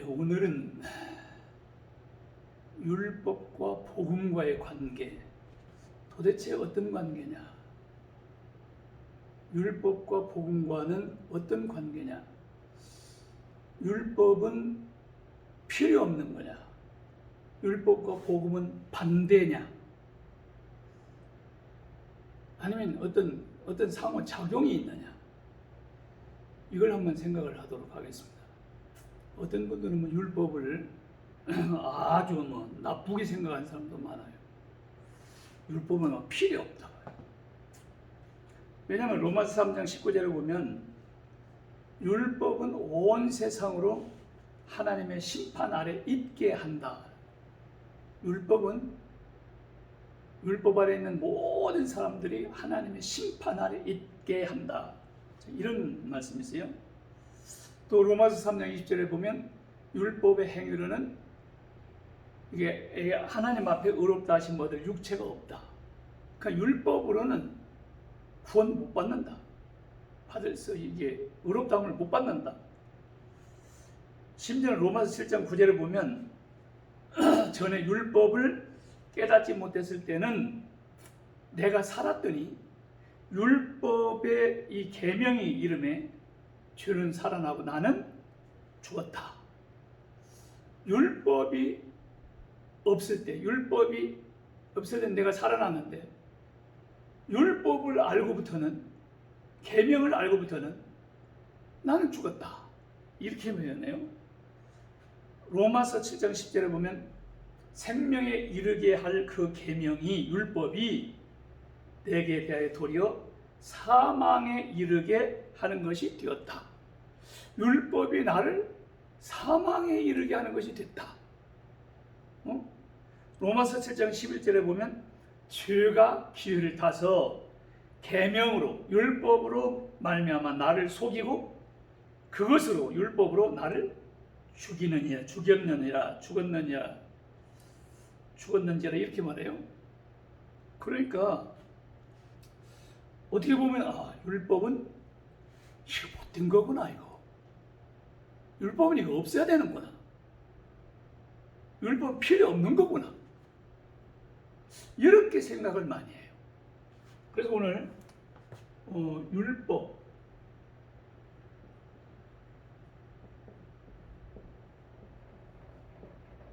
오늘은 율법과 복음과의 관계, 도대체 어떤 관계냐? 율법과 복음과는 어떤 관계냐? 율법은 필요 없는 거냐? 율법과 복음은 반대냐? 아니면 어떤 상호작용이 있느냐? 이걸 한번 생각을 하도록 하겠습니다. 어떤 분들은 율법을 아주 나쁘게 생각하는 사람도 많아요. 율법은 필요 없다. 왜냐하면 로마서 3장 19절을 보면 율법은 온 세상으로 하나님의 심판 아래 있게 한다. 율법은 율법 아래 있는 모든 사람들이 하나님의 심판 아래 있게 한다. 이런 말씀이 있어요. 또 로마서 3장 20절에 보면 율법의 행위로는 이게 하나님 앞에 의롭다 하신 분들 육체가 없다. 그러니까 율법으로는 구원 못 받는다. 받을서 이게 의롭다함을 못 받는다. 심지어 로마서 7장 9절에 보면 전에 율법을 깨닫지 못했을 때는 내가 살았더니 율법의 이 계명이 이름에 죄는 살아나고 나는 죽었다. 율법이 없을 때 내가 살아났는데 율법을 알고부터는 계명을 알고부터는 나는 죽었다. 이렇게 표현해요. 로마서 7장 10절에 보면 생명에 이르게 할 그 계명이 율법이 내게 대하여 도리어 사망에 이르게 하는 것이 되었다. 율법이 나를 사망에 이르게 하는 것이 됐다. 로마서 7장 11절에 보면 죄가 기회를 타서 계명으로 율법으로 말미암아 나를 속이고 그것으로 율법으로 나를 죽였느니라 이렇게 말해요. 그러니까 어떻게 보면 율법은 이거 못된 거구나. 이거 율법은 이거 없어야 되는구나. 율법 필요 없는 거구나. 이렇게 생각을 많이 해요. 그래서 오늘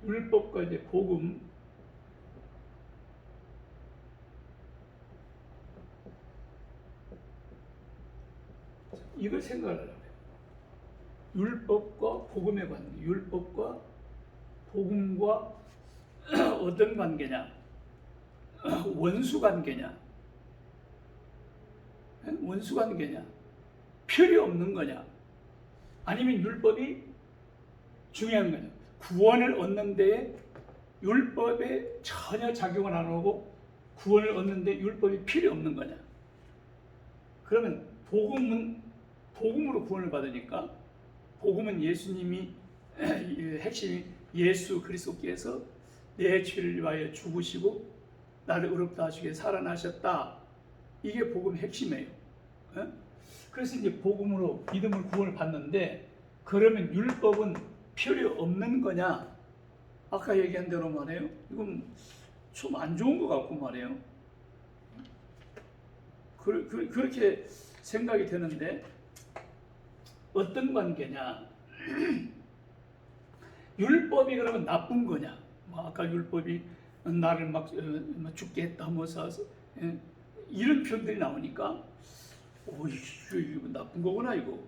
율법과 이제 복음, 이걸 생각을 하라고 해요. 율법과 복음의 관계, 율법과 복음과 어떤 관계냐? 원수 관계냐? 원수 관계냐? 필요 없는 거냐? 아니면 율법이 중요한 거냐? 구원을 얻는 데에 율법에 전혀 작용을 안 하고 구원을 얻는 데 율법이 필요 없는 거냐? 그러면 복음으로 구원을 받으니까 복음은 예수님이 핵심이 예수 그리스도께서 내 죄를 위하여 죽으시고 나를 의롭다 하시기에 살아나셨다. 이게 복음 핵심이에요. 그래서 이제 복음으로 믿음을 구원을 받는데 그러면 율법은 필요 없는 거냐? 아까 얘기한 대로 말해요. 이건 좀 안 좋은 것 같고 말이에요. 그렇게 생각이 되는데 어떤 관계냐? 율법이 그러면 나쁜 거냐? 아까 율법이 나를 막 죽게 했다 하면서 이런 표현들이 나오니까 이거 나쁜 거구나 이거.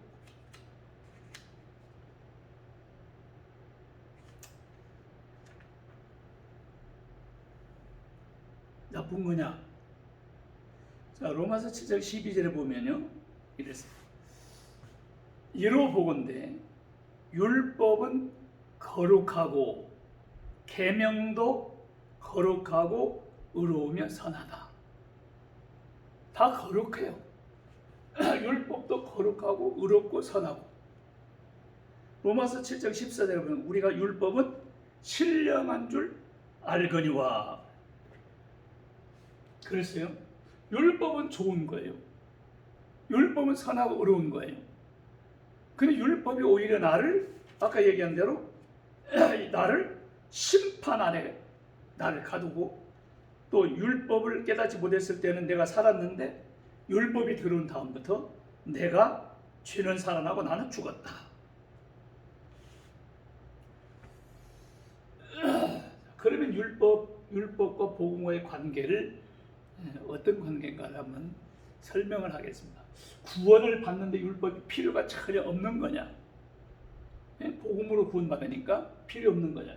나쁜 거냐? 자, 로마서 7장 12절에 보면요. 이랬어요. 이로 보건대 율법은 거룩하고 계명도 거룩하고 의로우며 선하다. 다 거룩해요. 율법도 거룩하고 의롭고 선하고. 로마서 7장 14절에 보면 우리가 율법은 신령한 줄 알거니와. 그랬어요. 율법은 좋은 거예요. 율법은 선하고 의로운 거예요. 근데 율법이 오히려 나를 아까 얘기한 대로 나를 심판 아래 나를 가두고, 또 율법을 깨닫지 못했을 때는 내가 살았는데 율법이 들어온 다음부터 내가 죄는 살아나고 나는 죽었다. 그러면 율법과 복음과의 관계를 어떤 관계인가를 한번 설명을 하겠습니다. 구원을 받는데 율법이 필요가 전혀 없는 거냐? 복음으로 구원받으니까 필요 없는 거냐?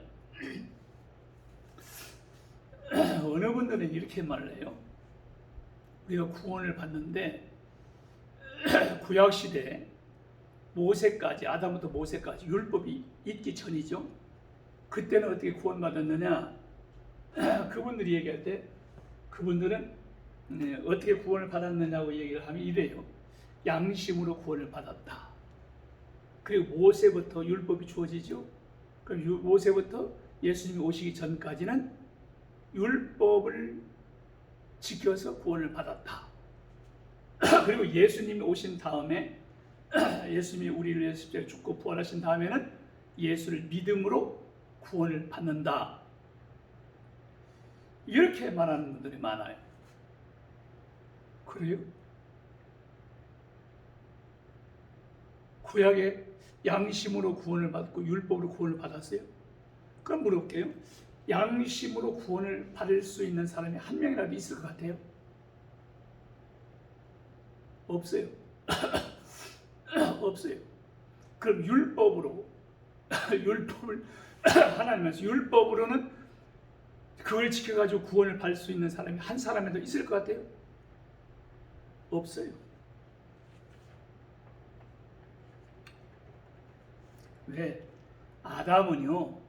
어느 분들은 이렇게 말을 해요. 우리가 구원을 받는데 구약시대 모세까지, 아담부터 모세까지 율법이 있기 전이죠. 그때는 어떻게 구원받았느냐? 그분들이 얘기할 때 그분들은 어떻게 구원을 받았느냐고 얘기를 하면 이래요. 양심으로 구원을 받았다. 그리고 모세부터 율법이 주어지죠. 그럼 모세부터 예수님이 오시기 전까지는 율법을 지켜서 구원을 받았다. 그리고 예수님이 오신 다음에 예수님이 우리를 위해서 십자가에 죽고 부활하신 다음에는 예수를 믿음으로 구원을 받는다. 이렇게 말하는 분들이 많아요. 그래요? 구약에 양심으로 구원을 받고 율법으로 구원을 받았어요? 그럼 물어볼게요. 양심으로 구원을 받을 수 있는 사람이 한 명이라도 있을 것 같아요? 없어요. 없어요. 그럼 율법으로 율법을 하나님께서 율법으로는 그걸 지켜가지고 구원을 받을 수 있는 사람이 한 사람이라도 있을 것 같아요? 없어요. 왜? 아담은요,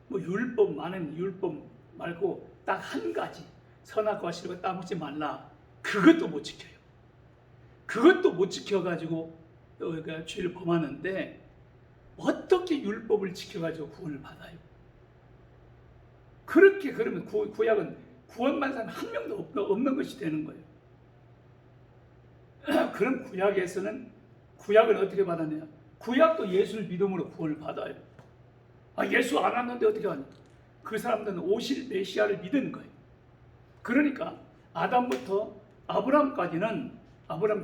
뭐 율법, 많은 율법 말고 딱 한 가지, 선악과 싫은 거 따먹지 말라, 그것도 못 지켜요. 그것도 못 지켜가지고 죄를 범하는데 어떻게 율법을 지켜가지고 구원을 받아요? 그렇게 그러면 구약은 구원받는 사람이 한 명도 없는 것이 되는 거예요. 그럼 구약은 어떻게 받았냐? 구약도 예수를 믿음으로 구원을 받아요. 예수 안 왔는데 어떻게 하냐? 그 사람들은 오실 메시아를 믿은 거예요. 그러니까 아담부터 아브람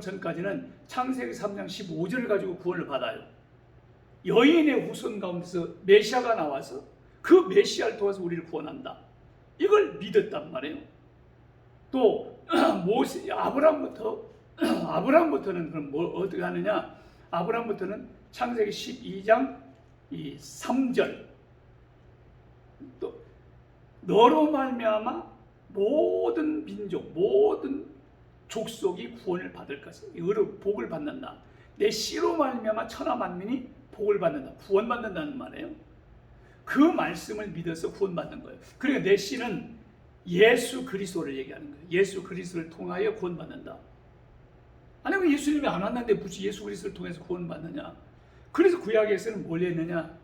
전까지는 창세기 3장 15절을 가지고 구원을 받아요. 여인의 후손 가운데서 메시아가 나와서 그 메시아를 통해서 우리를 구원한다. 이걸 믿었단 말이에요. 또 아브람부터는 그럼 어떻게 하느냐? 아브람부터는 창세기 12장 3절, 또 너로 말미암아 모든 민족, 모든 족속이 구원을 받을 것을, 이거로 복을 받는다. 내 씨로 말미암아 천하 만민이 복을 받는다, 구원받는다는 말이에요. 그 말씀을 믿어서 구원받는 거예요. 그러니까 내 씨는 예수 그리스도를 얘기하는 거예요. 예수 그리스도를 통하여 구원받는다. 아니, 왜 예수님이 안 왔는데 무슨 예수 그리스도를 통해서 구원받느냐? 그래서 구약에서는 뭘 했느냐?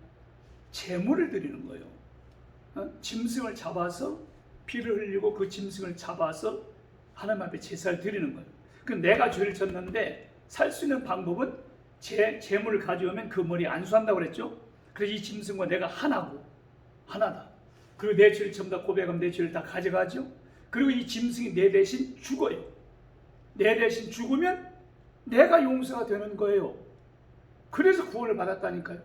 제물을 드리는 거예요. 짐승을 잡아서 피를 흘리고 그 짐승을 잡아서 하나님 앞에 제사를 드리는 거예요. 그 내가 죄를 졌는데 살 수 있는 방법은 제물을 가져오면 그 머리에 안수한다고 그랬죠. 그래서 이 짐승과 내가 하나다. 그리고 내 죄를 전부 다 고백하면 내 죄를 다 가져가죠. 그리고 이 짐승이 내 대신 죽어요. 내 대신 죽으면 내가 용서가 되는 거예요. 그래서 구원을 받았다니까요.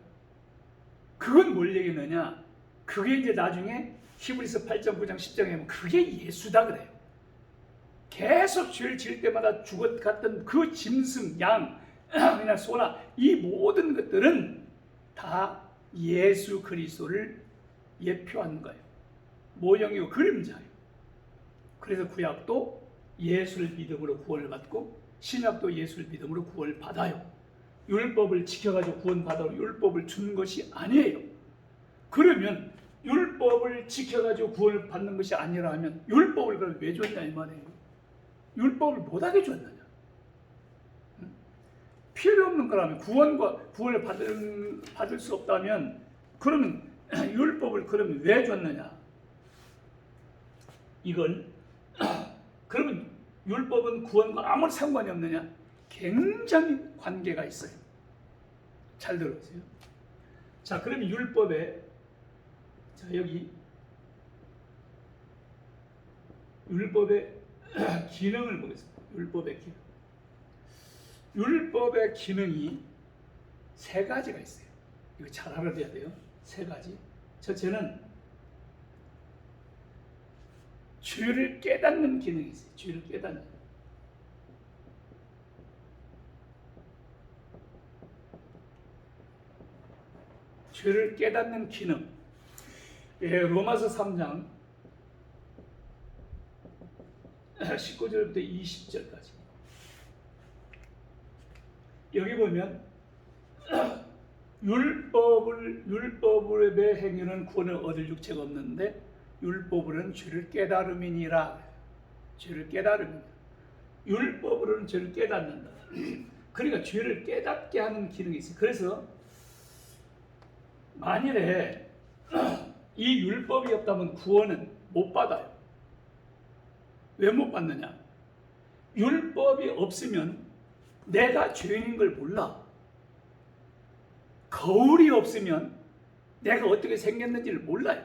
그건 뭘 얘기하느냐? 그게 이제 나중에 히브리서 8장 9장 10장에 보면 그게 예수다 그래요. 계속 죄를 지을 때마다 죽어갔던 그 짐승, 양, 그냥 소나, 이 모든 것들은 다 예수 그리스도를 예표하는 거예요. 모형이고 그림자예요. 그래서 구약도 예수를 믿음으로 구원을 받고 신약도 예수를 믿음으로 구원을 받아요. 율법을 지켜가지고 구원받아서 율법을 준 것이 아니에요. 그러면 율법을 지켜가지고 구원을 받는 것이 아니라 하면 율법을 그럼 왜 줬냐 이 말이에요. 율법을 못하게 줬느냐? 필요 없는 거라면 구원을 받을 수 없다면 그러면 율법을 그러면 왜 줬느냐? 이걸 그러면 율법은 구원과 아무 상관이 없느냐? 굉장히 관계가 있어요. 잘 들어보세요. 자, 그러면 율법에 자, 여기 율법의 기능을 보겠습니다. 율법의 기능. 율법의 기능이 세 가지가 있어요. 이거 잘 알아둬야 돼요. 세 가지. 첫째는 죄를 깨닫는 기능이 있어요. 죄를 깨닫는. 죄를 깨닫는 기능. 예, 로마서 3장 19절부터 20절까지. 여기 보면 율법의 행위는 구원을 얻을 육체가 없는데 율법으로는 죄를 깨달음이니라. 죄를 깨달음이니라. 율법으로는 죄를 깨닫는다. 그러니까 죄를 깨닫게 하는 기능이 있어요. 그래서 만일에 이 율법이 없다면 구원은 못 받아요. 왜 못 받느냐? 율법이 없으면 내가 죄인인 걸 몰라. 거울이 없으면 내가 어떻게 생겼는지를 몰라요.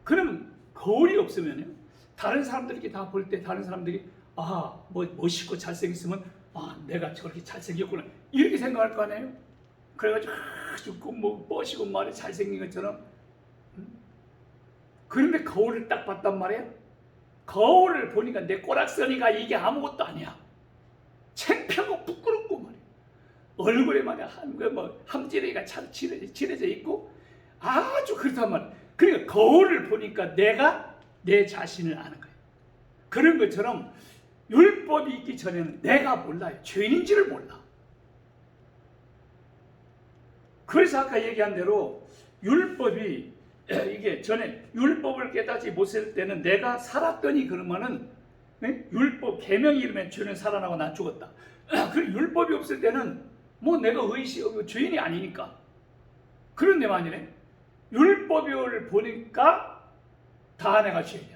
그럼 거울이 없으면 다른 사람들이 다 볼 때 다른 사람들이 뭐 멋있고 잘생겼으면 내가 저렇게 잘생겼구나 이렇게 생각할 거 아니에요? 그래가지고 뭐 멋있고 말이 잘생긴 것처럼. 그런데 거울을 딱 봤단 말이에요. 거울을 보니까 내 꼬락서니가 이게 아무것도 아니야. 창피하고 부끄럽고 말이야. 얼굴에 말이야 함지레기가 잘 칠해져 있고 아주 그렇단 말이야. 그러니까 거울을 보니까 내가 내 자신을 아는 거예요. 그런 것처럼 율법이 있기 전에는 내가 몰라요. 죄인인지를 몰라. 그래서 아까 얘기한 대로 율법이 이게 전에 율법을 깨닫지 못할 때는 내가 살았더니 그러면은 율법 계명이 이르면 죄는 살아나고 난 죽었다. 그 율법이 없을 때는 뭐 내가 죄인이 아니니까. 그런데 만일에 율법을 보니까 다 내가 죄인이야.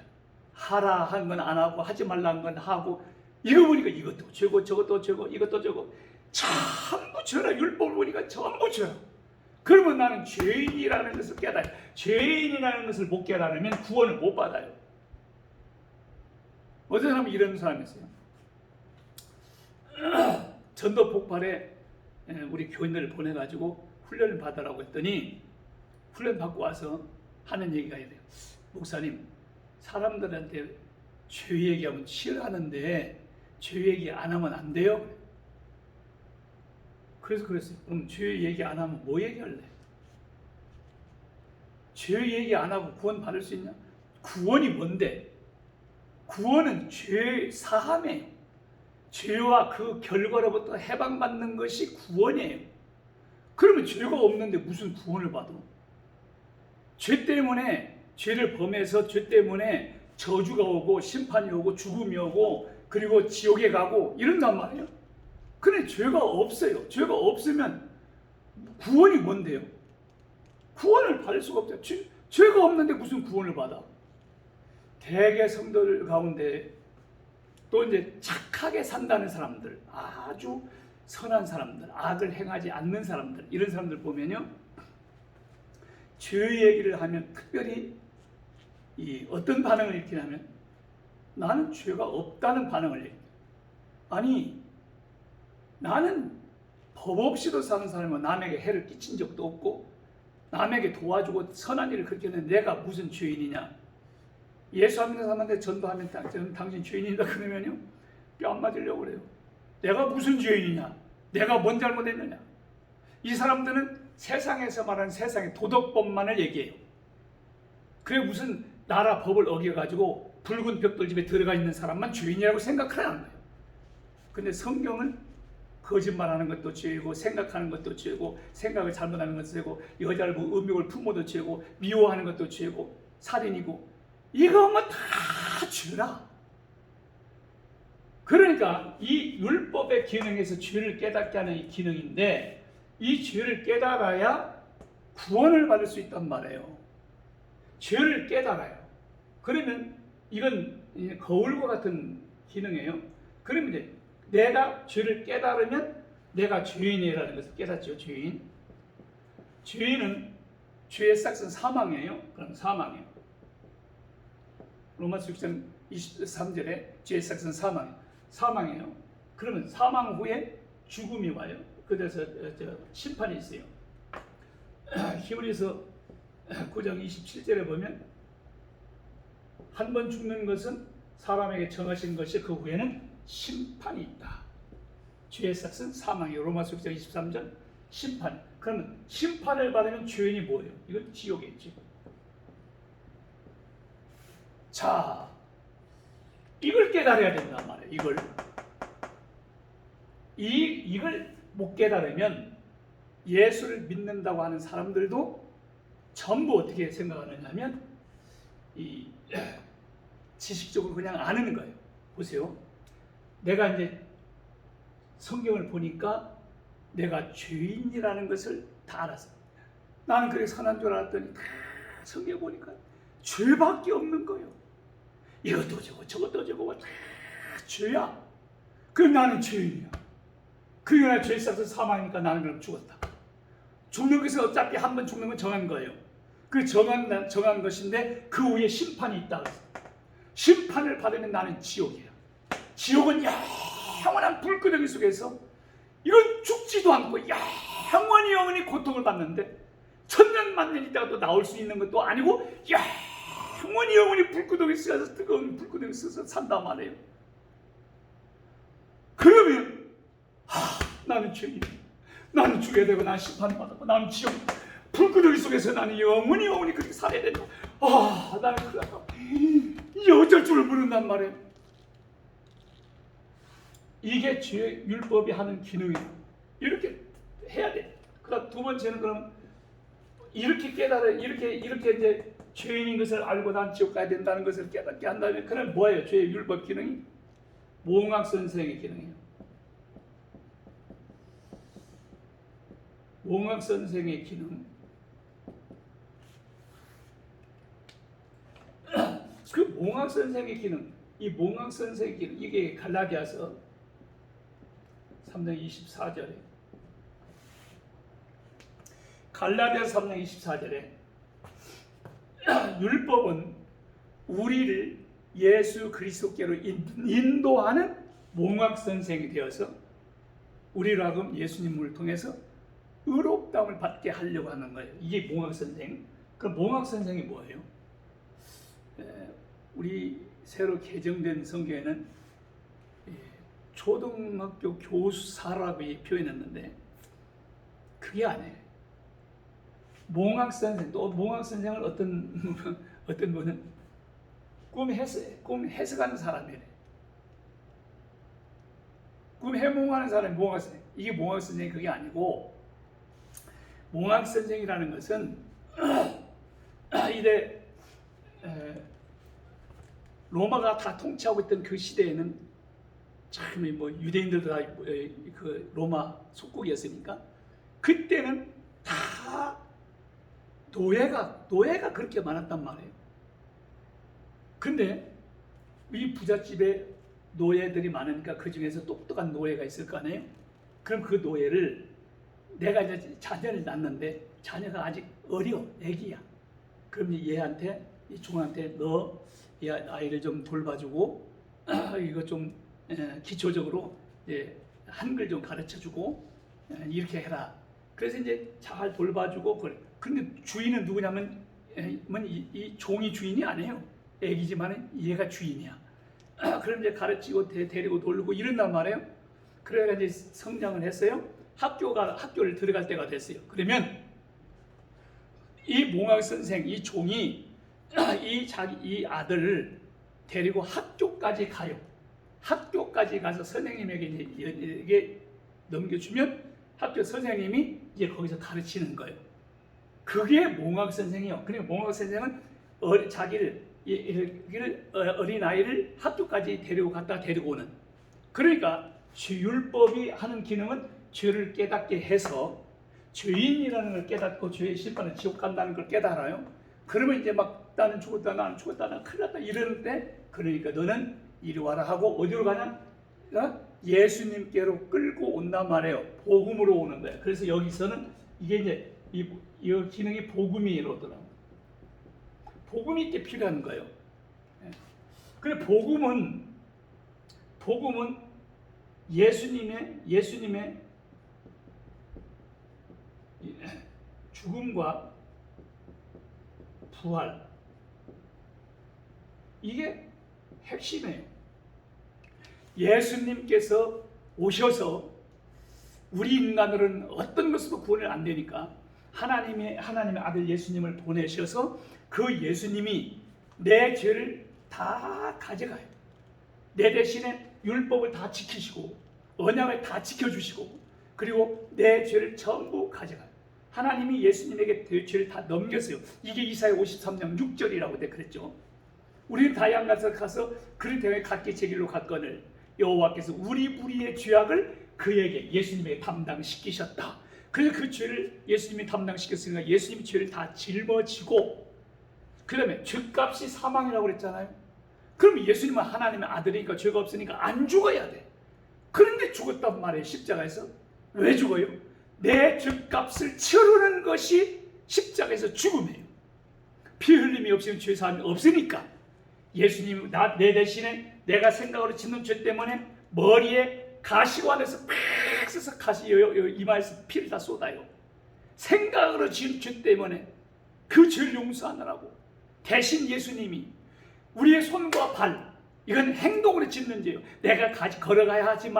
하라 한 건 안 하고 하지 말라 한 건 하고 이거 보니까 이것도 죄고 저것도 죄고 이것도 죄고 전부 죄라. 율법을 보니까 전부 죄야. 그러면 나는 죄인이라는 것을 깨달아요. 죄인이라는 것을 못 깨달으면 구원을 못 받아요. 어떤 사람이 이런 사람이 있어요. 전도 폭발에 우리 교인들을 보내가지고 훈련을 받으라고 했더니 훈련 받고 와서 하는 얘기가 이래요. 목사님, 사람들한테 죄 얘기하면 싫어하는데 죄 얘기 안 하면 안 돼요? 그래서 그랬어요. 그럼 죄 얘기 안 하면 뭐 얘기할래? 죄 얘기 안 하고 구원 받을 수 있냐? 구원이 뭔데? 구원은 죄 사함이에요. 죄와 그 결과로부터 해방받는 것이 구원이에요. 그러면 죄가 없는데 무슨 구원을 받아? 죄 때문에 죄를 범해서 죄 때문에 저주가 오고 심판이 오고 죽음이 오고 그리고 지옥에 가고 이런단 말이에요. 근데 죄가 없어요. 죄가 없으면 구원이 뭔데요? 구원을 받을 수가 없죠. 죄가 없는데 무슨 구원을 받아? 대개 성도들 가운데 또 이제 착하게 산다는 사람들, 아주 선한 사람들, 악을 행하지 않는 사람들, 이런 사람들 보면요, 죄 얘기를 하면 특별히 어떤 반응을 일으키냐면 나는 죄가 없다는 반응을 일으켜요. 아니, 나는 법 없이도 사는 사람은 남에게 해를 끼친 적도 없고 남에게 도와주고 선한 일을 그렇게 했는데 내가 무슨 죄인이냐? 예수 안 믿는 사람한테 전도하면 당신 죄인이다 그러면요 뼈 안 맞으려고 그래요. 내가 무슨 죄인이냐? 내가 뭔 잘못했느냐? 이 사람들은 세상에서 말하는 세상의 도덕법만을 얘기해요. 그게 무슨 나라 법을 어겨가지고 붉은 벽돌 집에 들어가 있는 사람만 죄인이라고 생각하는 거예요. 근데 성경은 거짓말하는 것도 죄고 생각하는 것도 죄고 생각을 잘못하는 것도 죄고 여자를 뭐 음욕을 품어도 죄고 미워하는 것도 죄고 살인이고 이거 뭐 다 죄라. 그러니까 이 율법의 기능에서 죄를 깨닫게 하는 이 기능인데 이 죄를 깨달아야 구원을 받을 수 있단 말이에요. 죄를 깨달아요. 그러면 이건 거울과 같은 기능이에요. 그러면 이제 내가 죄를 깨달으면 내가 죄인이라는 것을 깨닫죠. 죄인. 죄인은 죄의 삭은 사망이에요. 그럼 사망이에요. 로마서 6장 23절에 죄의 삭은 사망이에요. 그러면 사망 후에 죽음이 와요. 그래서 심판이 있어요. 히브리서 9장 27절에 보면 한 번 죽는 것은 사람에게 정하신 것이 그 후에는 심판이 있다. 죄의 삭은 사망이에요. 로마서 6장 23절 심판. 그러면 심판을 받으면 죄인이 뭐예요? 이건 지옥이겠지. 자, 이걸 깨달아야 된단 말이에요. 이걸 못 깨달으면 예수를 믿는다고 하는 사람들도 전부 어떻게 생각하느냐면 이 지식적으로 그냥 아는 거예요. 보세요. 내가 이제 성경을 보니까 내가 죄인이라는 것을 다 알았어. 나는 그렇게 선한 줄 알았더니 다 성경 보니까 죄밖에 없는 거예요. 이것도 저거 저것도 저거 다 죄야. 그럼 나는 죄인이야. 그러나 죄 삭은 사망이니까 나는 그럼 죽었다. 죽는 것은 어차피 한 번 죽는 건 정한 거예요. 그 정한 것인데 그 후에 심판이 있다. 심판을 받으면 나는 지옥이야. 지옥은 영원한 불끄덩이 속에서 이건 죽지도 않고 영원히 고통을 받는데 천년 만년 있다가 또 나올 수 있는 것도 아니고 영원히 불끄덩이 속에서 뜨거운 불끄덩이 속에서 산단 말이에요. 그러면 나는 죄인이야. 나는 죽어야 되고 나는 심판받고 나는 지옥 불끄덩이 속에서 나는 영원히 그렇게 살아야 된다. 나는 그러다 이게 어쩔 줄을 모른단 말이에요. 이게 죄 율법이 하는 기능이에요. 이렇게 해야 돼. 그다음 두 번째는 그럼 이렇게 깨달아 이렇게 이제 죄인인 것을 알고 난 지옥 가야 된다는 것을 깨닫게 한다면 그럼 뭐예요? 죄의 율법 기능이 몽학 선생의 기능이에요. 몽학 선생의 기능. 그 몽학 선생의 기능, 이 몽학 선생의 기능, 이게 갈라디아서 3장 24절에 갈라디아서 3장 24절에 율법은 우리를 예수 그리스도께로 인도하는 몽학 선생이 되어서 우리로 하여금 예수님을 통해서 의롭다움을 받게 하려고 하는 거예요. 이게 몽학 선생. 그럼 몽학 선생이 뭐예요? 우리 새로 개정된 성경에는 초등학교 교사라고 표현했는데 그게 아니에요. 몽학 선생, 또 몽학 선생을 어떤 분은 꿈 해석하는 사람이래. 꿈 해몽하는 사람이 몽학 선생. 이게 몽학 선생이 그게 아니고 몽학 선생이라는 것은 이래 로마가 다 통치하고 있던 그 시대에는 참 뭐 유대인들도 다 그 로마 속국이었으니까 그때는 다 노예가 그렇게 많았단 말이에요. 근데 이 부잣집에 노예들이 많으니까 그 중에서 똑똑한 노예가 있을 거 아니에요. 그럼 그 노예를 내가 이제 자녀를 낳는데 자녀가 아직 어려, 애기야. 그럼 얘한테 이 종한테 너 이 아이를 좀 돌봐주고 이거 좀 기초적으로 한글 좀 가르쳐주고 이렇게 해라. 그래서 이제 잘 돌봐주고 그래. 근데 주인은 누구냐면 이 종이 주인이 아니에요. 애기지만 얘가 주인이야. 그럼 이제 가르치고 데리고 돌고 이런단 말이에요. 그래가 이제 성장을 했어요. 학교를 들어갈 때가 됐어요. 그러면 이 몽학 선생, 이 종이 이 아들을 데리고 학교까지 가요. 학교까지 가서 선생님에게 넘겨주면 학교 선생님이 이제 거기서 가르치는 거예요. 그게 몽학 선생이에요. 그러니까 몽학 선생은 자기를 어린 아이를 학교까지 데리고 갔다 데리고 오는. 그러니까 율법이 하는 기능은 죄를 깨닫게 해서 죄인이라는 걸 깨닫고 죄의 심판은 지옥 간다는 걸 깨달아요. 그러면 이제 막 나는 죽었다, 나는 큰일 났다 이러는데 그러니까 너는 이리 와라 하고 어디로 가냐? 예수님께로 끌고 온단 말이에요. 복음으로 오는 거예요. 그래서 여기서는 이게 이제 이 기능이 복음이로더라고요. 복음이 이때 필요한 거예요. 그래 복음은 예수님의 죽음과 부활, 이게 핵심이에요. 예수님께서 오셔서 우리 인간들은 어떤 것으로 구원을 안 되니까 하나님의 아들 예수님을 보내셔서 그 예수님이 내 죄를 다 가져가요. 내 대신에 율법을 다 지키시고 언약을 다 지켜주시고 그리고 내 죄를 전부 가져가요. 하나님이 예수님에게 죄를 다 넘겼어요. 이게 이사야 53장 6절이라고 그랬죠. 우리는 다양 가서 그를 대하여 각기 제 길로 갔거늘 여호와께서 우리 무리의 죄악을 그에게 예수님에게 담당시키셨다. 그래서 그 죄를 예수님이 담당시켰으니까 예수님이 죄를 다 짊어지고 그 다음에 죄값이 사망이라고 그랬잖아요. 그럼 예수님은 하나님의 아들이니까 죄가 없으니까 안 죽어야 돼. 그런데 죽었단 말이에요. 십자가에서. 왜 죽어요? 내 죄값을 치르는 것이 십자가에서 죽음이에요. 피 흘림이 없으면 죄사함이 없으니까 예수님이 내 대신에 내가 생각으로 짓는 죄 때문에 머리에 가시관에서 팍 써서 이마에서 피를 다 쏟아요. 생각으로 지은 죄 때문에 그 죄를 용서하느라고 대신 예수님이 우리의 손과 발, 이건 행동으로 짓는 죄예요. 내가 걸어가야 하지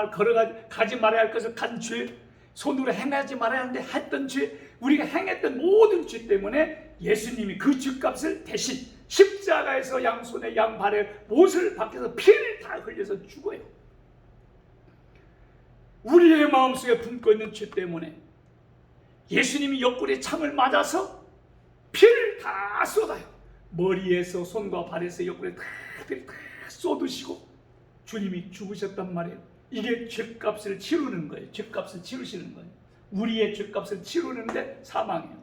가지 말아야 할 것을 간 죄, 손으로 행하지 말아야 하는데 했던 죄, 우리가 행했던 모든 죄 때문에 예수님이 그 죄값을 대신 십자가에서 양손에 양발에 못을 박혀서 피를 다 흘려서 죽어요. 우리의 마음속에 품고 있는 죄 때문에 예수님이 옆구리에 창을 맞아서 피를 다 쏟아요. 머리에서 손과 발에서 옆구리에 다 피를 다 쏟으시고 주님이 죽으셨단 말이에요. 이게 죄값을 치르는 거예요. 죄값을 치르시는 거예요. 우리의 죄값을 치르는데 사망이에요.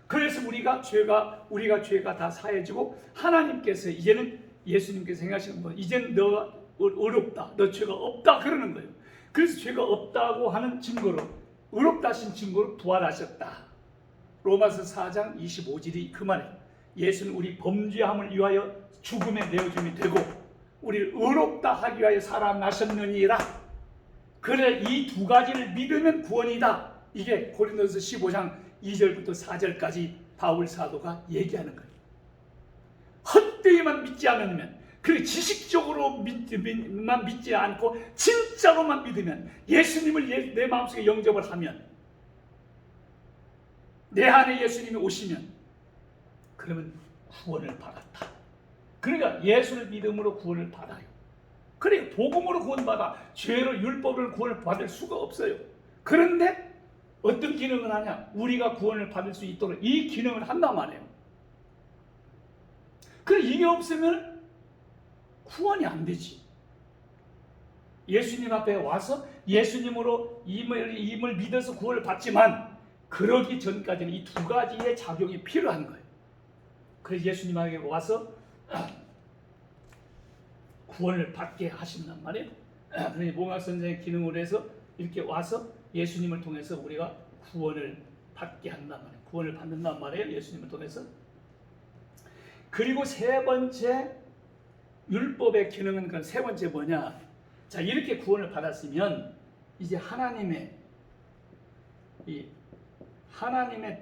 그래서 우리가 죄가 다 사해지고 하나님께서 이제는 예수님께서 생각하시는 거예요. 이제는 너가 어렵다. 너 죄가 없다 그러는 거예요. 그래서 죄가 없다고 하는 증거로 의롭다 하신 증거로 부활하셨다. 로마서 4장 25절이 그 말이에요. 예수는 우리 범죄함을 위하여 죽음에 내어줌이 되고 우리를 의롭다 하기 위하여 살아나셨느니라. 그래 이 두 가지를 믿으면 구원이다. 이게 고린도서 15장 2절부터 4절까지 바울 사도가 얘기하는 거예요. 헛되이만 믿지 않으면, 그 지식적으로만 믿지 않고 진짜로만 믿으면, 예수님을 내 마음속에 영접을 하면, 내 안에 예수님이 오시면 그러면 구원을 받았다. 그러니까 예수를 믿음으로 구원을 받아요. 그래 복음으로 구원받아 죄로 율법을 구원을 받을 수가 없어요. 그런데 어떤 기능을 하냐? 우리가 구원을 받을 수 있도록 이 기능을 한단 말이에요. 그래 이게 없으면 구원이 안 되지. 예수님 앞에 와서 예수님으로 임을 믿어서 구원을 받지만 그러기 전까지는 이 두 가지의 작용이 필요한 거예요. 그래서 예수님에게 와서 구원을 받게 하신단 말이에요. 그러니 몽학 선생의 기능으로 해서 이렇게 와서 예수님을 통해서 우리가 구원을 받게 한단 말이에요. 구원을 받는단 말이에요. 예수님을 통해서. 그리고 세 번째 율법의 기능은 그 세 번째 뭐냐? 자 이렇게 구원을 받았으면 이제 하나님의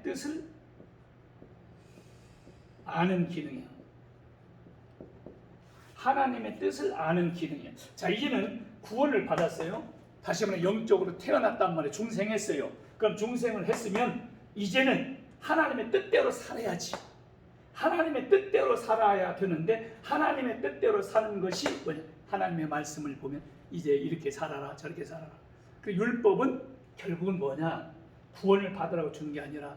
뜻을 아는 기능이야. 하나님의 뜻을 아는 기능이야. 자 이제는 구원을 받았어요. 다시 한번 영적으로 태어났단 말이에요. 중생했어요. 그럼 중생을 했으면 이제는 하나님의 뜻대로 살아야지. 하나님의 뜻대로 살아야 되는데 하나님의 뜻대로 사는 것이 뭐냐? 하나님의 말씀을 보면 이제 이렇게 살아라 저렇게 살아라. 그 율법은 결국은 뭐냐? 구원을 받으라고 주는 게 아니라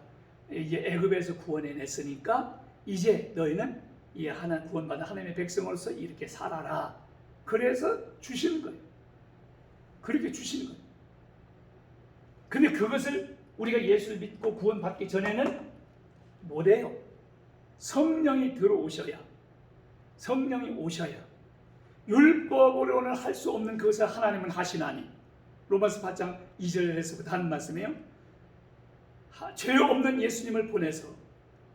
이제 애굽에서 구원해냈으니까 이제 너희는 이 구원받은 하나님의 백성으로서 이렇게 살아라. 그래서 주시는 거예요. 그렇게 주시는 거예요. 근데 그것을 우리가 예수를 믿고 구원받기 전에는 못해요. 성령이 들어오셔야, 성령이 오셔야 율법으로는 할 수 없는 그것을 하나님은 하시나니. 로마서 8장 2절에서부터 하는 말씀이에요. 죄 없는 예수님을 보내서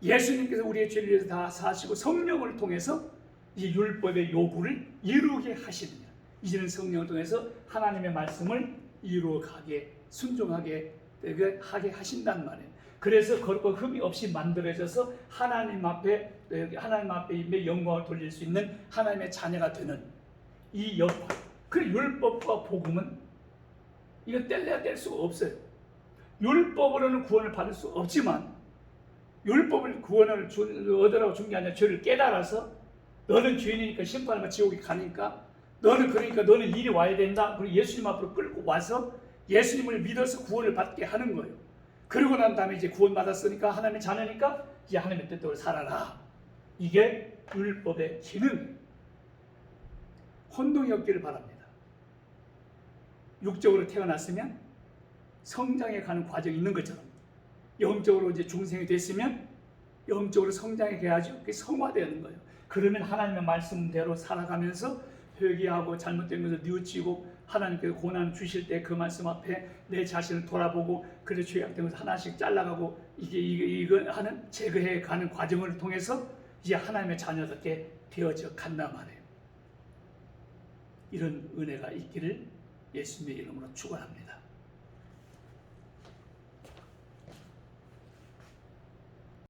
예수님께서 우리의 죄를 위해서 다 사시고 성령을 통해서 이 율법의 요구를 이루게 하시느냐. 이제는 성령을 통해서 하나님의 말씀을 이루어가게 순종하게 되게 하게 하신단 말이에요. 그래서 거룩과 흠이 없이 만들어져서 하나님 앞에 영광을 돌릴 수 있는 하나님의 자녀가 되는 이 역할. 그 율법과 복음은 이거 뗄래야 뗄 수가 없어요. 율법으로는 구원을 받을 수 없지만 율법을 구원을 얻으라고 준 게 아니라 죄를 깨달아서 너는 죄인이니까 심판하면 지옥에 가니까 너는 이리 와야 된다. 그리고 예수님 앞으로 끌고 와서 예수님을 믿어서 구원을 받게 하는 거예요. 그러고 난 다음에 이제 구원 받았으니까 하나님의 자녀니까 이제 하나님의 뜻대로 살아라. 이게 율법의 기능. 혼동이 없기를 바랍니다. 육적으로 태어났으면 성장해 가는 과정이 있는 것처럼 영적으로 이제 중생이 됐으면 영적으로 성장해 가야죠. 그게 성화되는 거예요. 그러면 하나님의 말씀대로 살아가면서 회개하고 잘못된 것을 뉘우치고 하나님께서 고난 주실 때 그 말씀 앞에 내 자신을 돌아보고 그래 죄악된 것을 하나씩 잘라가고 이거 하는 제거해 가는 과정을 통해서 이제 하나님의 자녀답게 되어져 간단 말이에요. 이런 은혜가 있기를 예수님의 이름으로 축원합니다.